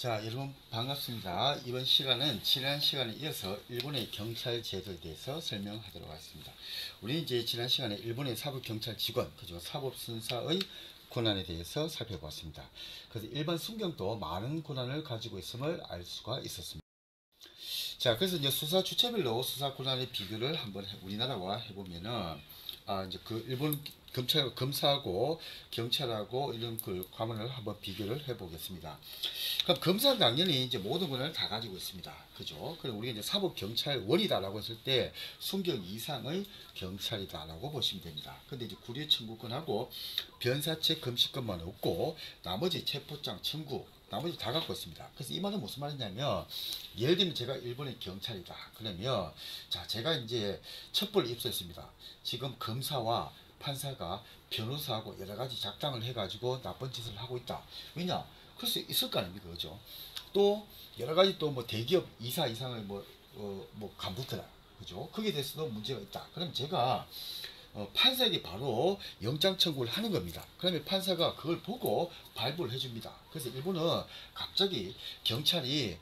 자, 여러분 반갑습니다. 이번 시간은 지난 시간에 이어서 일본의 경찰 제도에 대해서 설명하도록 하겠습니다. 우리 이제 지난 시간에 일본의 사법경찰 직원, 그죠? 사법순사의 권한에 대해서 살펴보았습니다. 그래서 일반 순경도 많은 권한을 가지고 있음을 알 수가 있었습니다. 자, 그래서 이제 수사 주체별로 수사 권한의 비교를 한번 우리나라와 해보면은, 이제 그 일본 검사하고 경찰하고 이런 그 과문을 한번 비교를 해보겠습니다. 그럼 검사는 당연히 이제 모든 권한을 다 가지고 있습니다. 그죠? 그럼 우리가 이제 사법경찰원이다라고 했을 때 순경 이상의 경찰이다라고 보시면 됩니다. 근데 이제 구류 청구권하고 변사체 금시권만 없고 나머지 체포장 청구 나머지 다 갖고 있습니다. 그래서 이 말은 무슨 말이냐면, 예를 들면 제가 일본의 경찰이다. 그러면 자, 제가 이제 첩보를 입수했습니다. 지금 검사와 판사가 변호사하고 여러 가지 작당을 해가지고 나쁜 짓을 하고 있다. 왜냐? 그럴 수 있을 거 아닙니까? 그죠? 또 여러 가지 또 뭐 대기업 이사 이상을 뭐 간부더라. 그죠? 거기에 대해서도 문제가 있다. 그럼 제가 판사에게 바로 영장 청구를 하는 겁니다. 그러면 판사가 그걸 보고 발부를 해줍니다. 그래서 일본은 갑자기 경찰이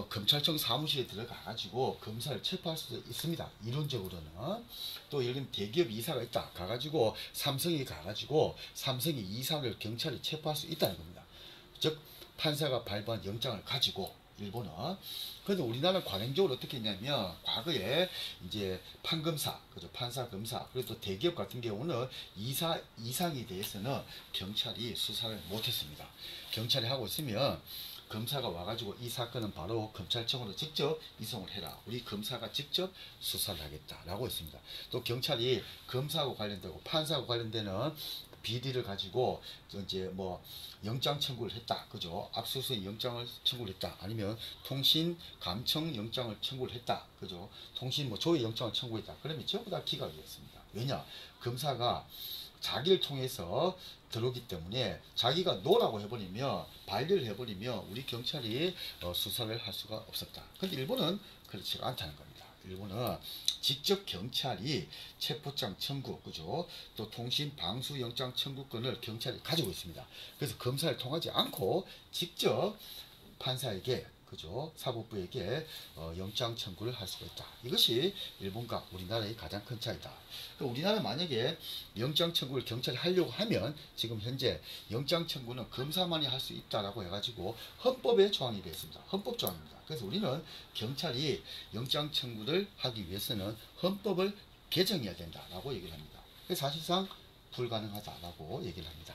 검찰청 사무실에 들어가 가지고 검사를 체포할 수도 있습니다. 이론적으로는. 또 예를 들면 대기업 이사가 있다 가가지고 삼성이 가가지고 삼성의 이사를 경찰이 체포할 수 있다는 겁니다. 즉 판사가 발부한 영장을 가지고 일본은. 그런데 우리나라는 관행적으로 어떻게 했냐면, 과거에 이제 판검사, 그죠? 판사, 검사, 그리고 또 대기업 같은 경우는 이사 이상에 대해서는 경찰이 수사를 못했습니다. 경찰이 하고 있으면 검사가 와가지고 이 사건은 바로 검찰청으로 직접 이송을 해라. 우리 검사가 직접 수사를 하겠다라고 했습니다. 또 경찰이 검사하고 관련되고 판사하고 관련되는 비리를 가지고 이제 뭐 영장 청구를 했다, 그죠? 압수수색 영장을 청구를 했다, 아니면 통신 감청 영장을 청구를 했다, 그죠? 통신 뭐 조회 영장을 청구했다. 그러면 전부 다 기각이 됐습니다. 왜냐? 검사가 자기를 통해서 들어오기 때문에 자기가 노라고 해버리면, 반려를 해버리면 우리 경찰이 수사를 할 수가 없었다. 근데 일본은 그렇지 않다는 겁니다. 일본은 직접 경찰이 체포장 청구, 그죠? 또 통신 방수 영장 청구권을 경찰이 가지고 있습니다. 그래서 검사를 통하지 않고 직접 판사에게, 그죠? 사법부에게 영장 청구를 할 수가 있다. 이것이 일본과 우리나라의 가장 큰 차이다. 우리나라 만약에 영장 청구를 경찰이 하려고 하면 지금 현재 영장 청구는 검사만이 할 수 있다라고 해가지고 헌법에 조항이 되어 있습니다. 헌법 조항입니다. 그래서 우리는 경찰이 영장 청구를 하기 위해서는 헌법을 개정해야 된다라고 얘기를 합니다. 그래서 사실상 불가능하다라고 얘기를 합니다.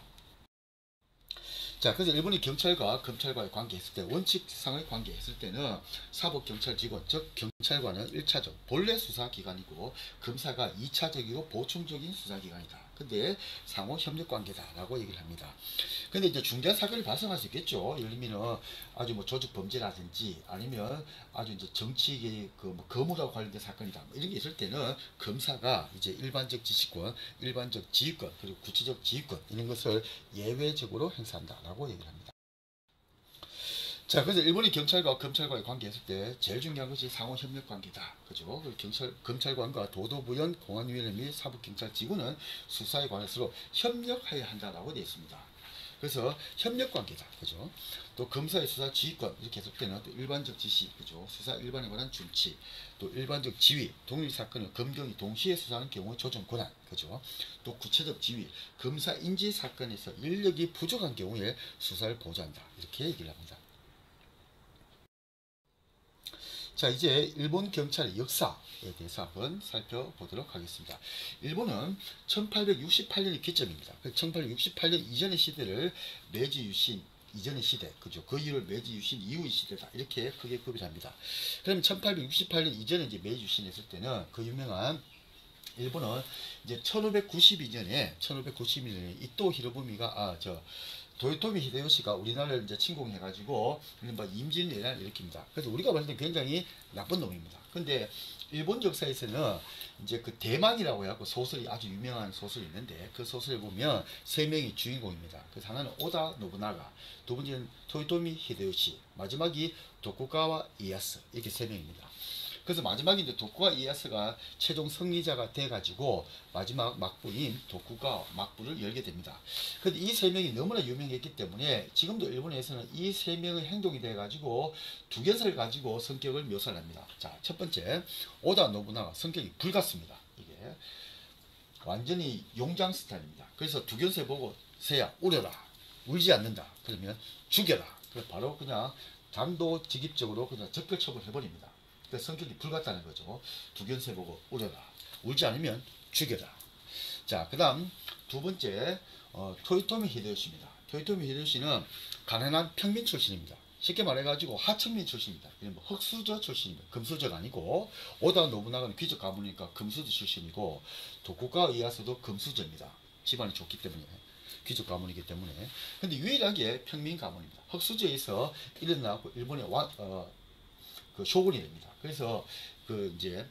자, 그래서 일본이 경찰과 검찰과의 관계했을 때, 원칙상의 관계했을 때는 사법경찰직원, 즉 경찰관은 1차적 본래 수사기관이고 검사가 2차적이고 보충적인 수사기관이다. 근데 상호 협력관계다라고 얘기를 합니다. 근데 이제 중대한 사건이 발생할 수 있겠죠. 예를 들면 아주 뭐 조직범죄라든지 아니면 아주 이제 정치 뭐 거무라고 관련된 사건이다, 뭐 이런 게 있을 때는 검사가 이제 일반적 지시권, 일반적 지휘권, 그리고 구체적 지휘권, 이런 것을 예외적으로 행사한다라고 얘기를 합니다. 자, 그래서 일본이 경찰과 검찰과의 관계했을 때 제일 중요한 것이 상호협력관계다. 그죠? 검찰관과 도도부연 공안위원회 및 사법경찰지구는 수사에 관해서 협력해야 한다라고 되어 있습니다. 그래서 협력관계다. 그죠? 또 검사의 수사 지휘권, 이렇게 했을 때는 또 일반적 지시, 그죠? 수사 일반에 관한 준치, 또 일반적 지휘, 독립사건을 검경이 동시에 수사하는 경우의 조정 권한, 그죠? 또 구체적 지휘, 검사 인지 사건에서 인력이 부족한 경우에 수사를 보조한다. 이렇게 얘기를 합니다. 자, 이제 일본 경찰의 역사에 대해서 한번 살펴보도록 하겠습니다. 일본은 1868년이 기점입니다. 1868년 이전의 시대를 메지 유신 이전의 시대, 그죠? 그 이후를 메지 유신 이후의 시대다, 이렇게 크게 구별합니다. 그러면 1868년 이전에 이제 메지 유신 했을 때는 그 유명한 일본은 이제 1592년에 이토 히로부미가 도요토미 히데요시가 우리나라를 이제 침공해가지고 임진왜란을 일으킵니다. 그래서 우리가 봤을 때 굉장히 나쁜 놈입니다. 근데 일본 역사에서는 이제 그 대망이라고 해갖고 소설이 아주 유명한 소설이 있는데, 그 소설에 보면 세 명이 주인공입니다. 그래서 하나는 오다 노부나가, 두 번째는 토요토미 히데요시, 마지막이 도쿠가와 이에야스, 이렇게 세 명입니다. 그래서 마지막에 이제 도쿠가 이에야스가 최종 승리자가 돼가지고 마지막 막부인 도쿠가 막부를 열게 됩니다. 근데 이 세 명이 너무나 유명했기 때문에 지금도 일본에서는 이 세 명의 행동이 돼가지고 두 개설을 가지고 성격을 묘사를 합니다. 자, 첫 번째, 오다 노부나가 성격이 불같습니다. 이게 완전히 용장 스타일입니다. 그래서 두견세 보고 세야 우려라, 울지 않는다, 그러면 죽여라. 그래서 바로 그냥 단도직입적으로 그냥 적별 처벌해버립니다. 그래서 성격이 불같다는 거죠. 두견세 보고 우려라, 울지 않으면 죽여라. 자, 그 다음 두 번째, 토요토미 히데요시입니다. 토요토미 히데요시는 가난한 평민 출신입니다. 쉽게 말해가지고 하층민 출신입니다. 뭐 흑수저 출신입니다. 금수저가 아니고, 오다 노부나가는 귀족 가문이니까 금수저 출신이고, 도쿠가와 이에야스도 금수저입니다. 집안이 좋기 때문에, 귀족 가문이기 때문에. 근데 유일하게 평민 가문입니다. 흑수저에서 일어나고 일본의 그 쇼군이 됩니다. 그래서 이제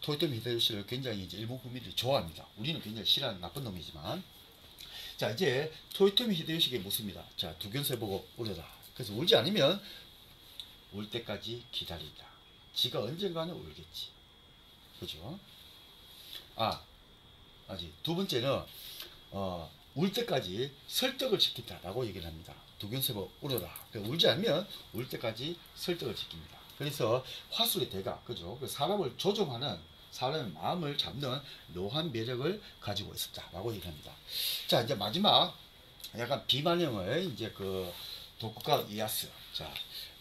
토요토미 히데요시를 굉장히 이제 일본 국민들이 좋아합니다. 우리는 굉장히 싫어하는 나쁜 놈이지만. 자, 이제 토요토미 히데요시에게 묻습니다. 자, 두견세 보고 울어라. 그래서 울지 않으면 울 때까지 기다린다. 지가 언젠가는 울겠지. 그죠? 아직 두 번째는 울 때까지 설득을 시킨다라고 얘기를 합니다. 두견세 보고 울어라. 울지 않으면 울 때까지 설득을 시킵니다. 그래서 화술의 대가, 그죠? 사람을 조종하는, 사람의 마음을 잡는 묘한 매력을 가지고 있었다라고 얘기합니다. 자, 이제 마지막 약간 비만형의 이제 도쿠가와 이에야스. 자,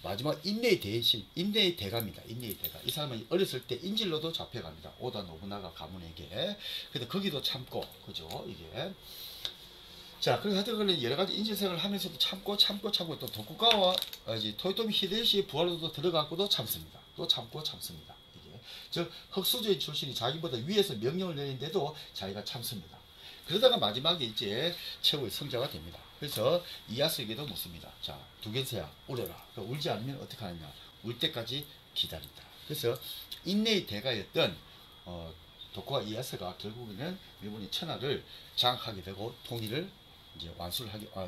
마지막 인내의 대신, 인내의 대가입니다. 인내의 대가. 이 사람은 어렸을 때 인질로도 잡혀갑니다. 오다 노부나가 가문에게. 근데 거기도 참고, 그죠? 이게. 자, 그래서 하여튼 여러 가지 인질생활을 하면서도 참고 또 도쿠가와 토요토미 히데요시의 부하로도 들어가고도 참습니다. 또 참고 참습니다. 이게 즉 흑수저인 출신이 자기보다 위에서 명령을 내리는데도 자기가 참습니다. 그러다가 마지막에 이제 최고의 성자가 됩니다. 그래서 이에야스에게도 묻습니다. 자, 두견세야 울어라. 울지 않으면 어떻게 하느냐? 울 때까지 기다린다. 그래서 인내의 대가였던 도쿠가와 이에야스가 결국에는 일본의 천하를 장악하게 되고 통일을 이제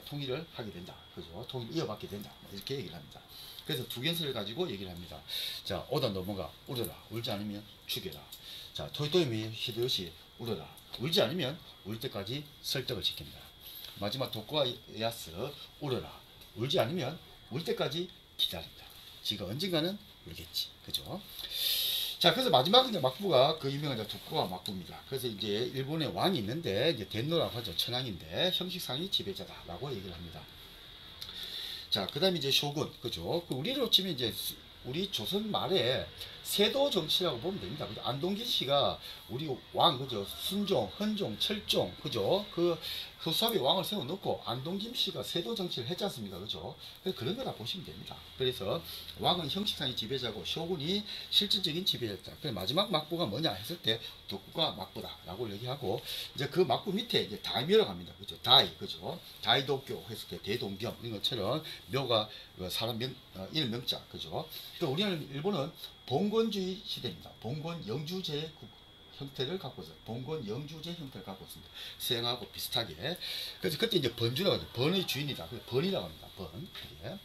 통일을 하게 된다. 그죠? 통일 이어받게 된다. 이렇게 얘기를 합니다. 그래서 두견세를 가지고 얘기를 합니다. 자, 오다 노부나가 울어라. 울지 않으면 죽여라. 자, 토요토미 히데요시 울어라. 울지 않으면 울 때까지 설득을 시킵니다. 마지막 도쿠가와 이에야스 울어라. 울지 않으면 울 때까지 기다린다. 지가 언젠가는 울겠지. 그죠? 자, 그래서 마지막 이제 막부가 유명한 도쿠가와 막부입니다. 그래서 이제 일본의 왕이 있는데 이제 덴노라고 하죠. 천황인데 형식상이 지배자다라고 얘기를 합니다. 자, 그 다음에 이제 쇼군, 그죠? 우리로 치면 이제 우리 조선 말에 세도 정치라고 보면 됩니다. 그죠? 안동길 씨가 우리 왕, 그죠? 순종, 헌종, 철종, 그죠? 수삽의 왕을 세워놓고 안동김 씨가 세도 정치를 했지 않습니까? 그죠? 그런 거다 보시면 됩니다. 그래서 왕은 형식상의 지배자고 쇼군이 실질적인 지배자다. 그래서 마지막 막부가 뭐냐 했을 때 도쿠가 막부다라고 얘기하고, 이제 그 막부 밑에 이제 다이묘라고 합니다. 그죠? 그죠? 다이도쿄 했을 때 대동경 이런 것처럼 묘가 사람 이름 명자, 그죠? 또 우리는 일본은 봉건주의 시대입니다. 봉건 영주제 형태를 갖고 있어요. 봉건 영주제 형태를 갖고 있습니다. 서양하고 비슷하게. 그래서 그때 이제 번주라고 하죠. 번의 주인이다. 그래서 번이라고 합니다. 번. 예.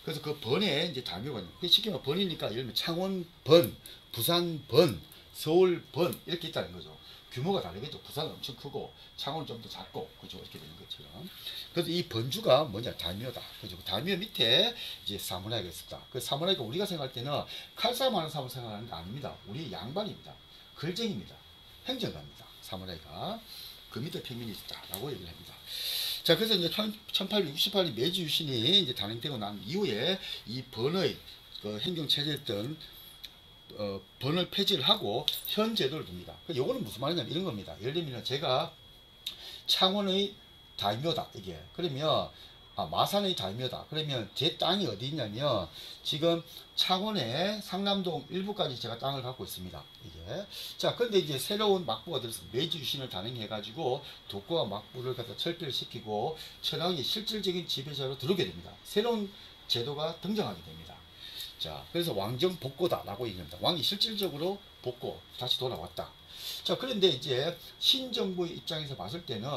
그래서 그 번에 이제 다묘가 있는. 쉽게 말하면 번이니까 예를 들면 창원 번, 부산 번, 서울 번 이렇게 있다는 거죠. 규모가 다르겠죠. 부산은 엄청 크고 창원은 좀 더 작고, 그죠? 이렇게 되는 것처럼. 그래서 이 번주가 뭐냐? 다묘다. 그죠? 다묘 밑에 이제 사무라이가 있었다. 그 사무라이가 우리가 생각할 때는 칼싸움하는 사람을 생각하는 게 아닙니다. 우리 양반입니다. 글쟁입니다. 행정가입니다. 사무라이가. 그 밑에 평민이 있었다라고 얘기를 합니다. 자, 그래서 이제 1868년 메이지 유신이 이제 단행되고 난 이후에 이 번의 행정체제였던 번을 폐지를 하고 현 제도를 둡니다. 요거는 무슨 말이냐면 이런 겁니다. 예를 들면 제가 창원의 다이묘다. 이게. 그러면 마산의 다이묘다. 그러면 제 땅이 어디 있냐면 지금 창원의 상남동 일부까지 제가 땅을 갖고 있습니다. 이게. 자, 근데 이제 새로운 막부가 들어서 메이지 유신을 단행해 가지고 도쿠가와 막부를 갖다 철폐시키고 천황이 실질적인 지배자로 들어오게 됩니다. 새로운 제도가 등장하게 됩니다. 자, 그래서 왕정 복고다라고 얘기합니다. 왕이 실질적으로 복고 다시 돌아왔다. 자, 그런데 이제 신정부의 입장에서 봤을 때는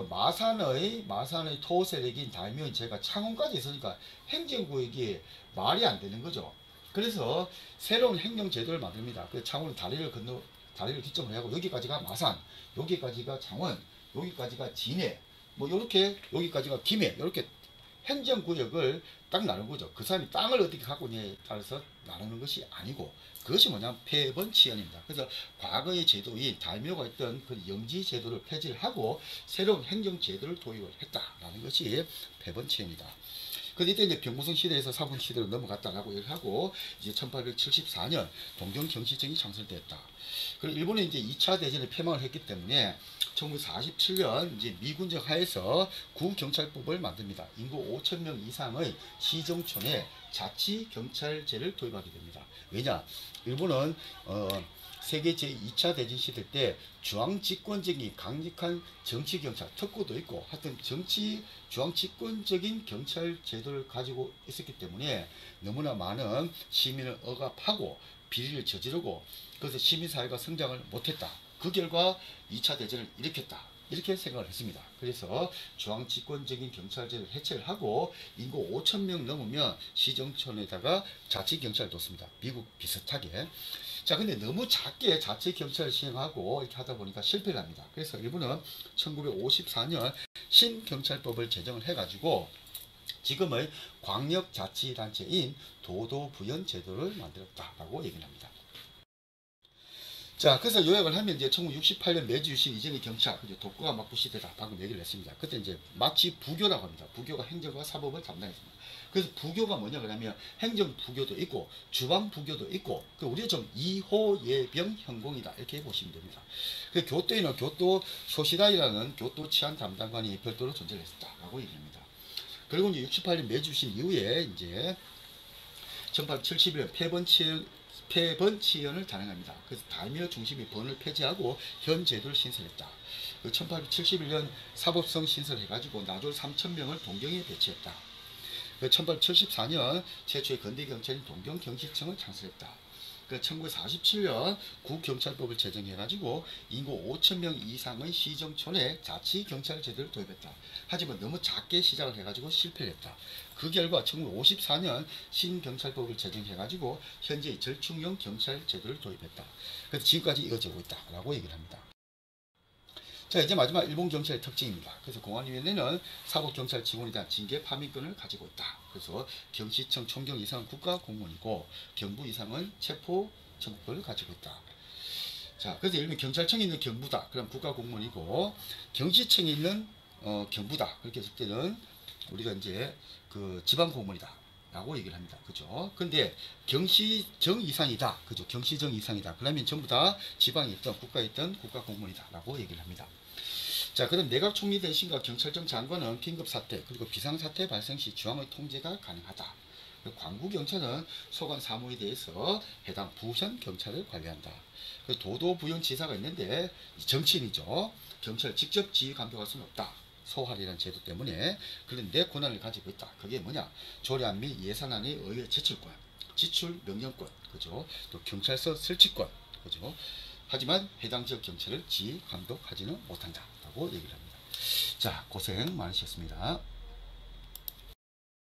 마산의 토 세력인 다이묘인 제가 창원까지 있으니까 행정구역이 말이 안 되는 거죠. 그래서 새로운 행정제도를 만듭니다. 그 창원은 다리를 기점으로 하고 여기까지가 마산, 여기까지가 창원, 여기까지가 진해, 뭐 요렇게 여기까지가 김해, 요렇게 행정구역을 딱 나눈 거죠. 그 사람이 땅을 어떻게 갖고 있냐에 따라서 나누는 것이 아니고, 그것이 뭐냐면 폐번치연입니다. 그래서 과거의 제도인 다이묘가 있던 그 영지 제도를 폐지를 하고 새로운 행정제도를 도입을 했다라는 것이 폐번치연이다. 그런데 이때 이제 병무성 시대에서 사분 시대로 넘어갔다라고 얘기를 하고, 이제 1874년 동경경시청이 창설되었다. 그리고 일본이 이제 2차 대전에 패망을 했기 때문에 1947년 이제 미군정 하에서 구경찰법을 만듭니다. 인구 5,000명 이상의 시정촌에 자치경찰제를 도입하게 됩니다. 왜냐? 일본은 세계 제2차 대전 시대 때 중앙집권적인 강력한 정치경찰, 특고도 있고 하여튼 중앙집권적인 경찰 제도를 가지고 있었기 때문에 너무나 많은 시민을 억압하고 비리를 저지르고, 그래서 시민사회가 성장을 못했다. 그 결과 2차 대전을 일으켰다. 이렇게 생각을 했습니다. 그래서 중앙집권적인 경찰제를 해체를 하고 인구 5,000명 넘으면 시정촌에다가 자치경찰을 뒀습니다. 미국 비슷하게. 자, 근데 너무 작게 자치경찰을 시행하고 이렇게 하다 보니까 실패를 합니다. 그래서 일본은 1954년 신경찰법을 제정을 해가지고 지금의 광역자치단체인 도도부현 제도를 만들었다라고 얘기를 합니다. 자, 그래서 요약을 하면 이제 1968년 메지 유신 이전의 경찰, 독고가 막부 시대다. 방금 얘기를 했습니다. 그때 이제 마치 부교라고 합니다. 부교가 행정과 사법을 담당했습니다. 그래서 부교가 뭐냐 그러면 행정 부교도 있고 주방 부교도 있고, 우리가 좀 이호예병 현공이다 이렇게 보시면 됩니다. 그 교도에는 교도 소시다이라는 교도 치안 담당관이 별도로 존재를 했다라고 얘기합니다. 그리고 이제 68년 메지 유신 이후에 이제 1871년 폐번치연을 단행합니다. 그래서 다이묘 중심의 번을 폐지하고 현 제도를 신설했다. 1871년 사법성 신설해가지고 나졸 3,000명을 동경에 배치했다. 1874년 최초의 건대경찰인 동경경시청을 창설했다. 1947년 구경찰법을 제정해가지고 인구 5,000명 이상의 시정촌에 자치경찰 제도를 도입했다. 하지만 너무 작게 시작을 해가지고 실패를 했다. 그 결과 1954년 신경찰법을 제정해가지고 현재 절충형 경찰 제도를 도입했다. 그래서 지금까지 이어지고 있다라고 얘기를 합니다. 자, 이제 마지막 일본 경찰의 특징입니다. 그래서 공안위원회는 사법경찰 직원에 대한 징계 파민권을 가지고 있다. 그래서 경시청 총경 이상은 국가공무원이고 경부 이상은 체포 청구권을 가지고 있다. 자, 그래서 예를 들면 경찰청에 있는 경부다. 그럼 국가공무원이고 경시청에 있는 경부다. 그렇게 했을 때는 우리가 이제 그 지방공무원이다 라고 얘기를 합니다. 그죠? 근데 경시정 이상이다. 그죠? 경시정 이상이다. 그러면 전부 다 지방에 있던 국가에 있던 국가공무원이다 라고 얘기를 합니다. 자, 그럼 내각 총리 대신과 경찰청 장관은 긴급사태 그리고 비상사태 발생 시 중앙의 통제가 가능하다. 광구경찰은 소관 사무에 대해서 해당 부현 경찰을 관리한다. 도도부현지사가 있는데 정치인이죠. 경찰 직접 지휘 감독할 수는 없다. 소활이라는 제도 때문에. 그런데 권한을 가지고 있다. 그게 뭐냐? 조례안 및 예산안의 의회 제출권, 지출 명령권, 그죠? 또 경찰서 설치권, 그죠? 하지만 해당 지역 경찰을 지휘 감독하지는 못한다라고 얘기를 합니다. 자, 고생 많으셨습니다.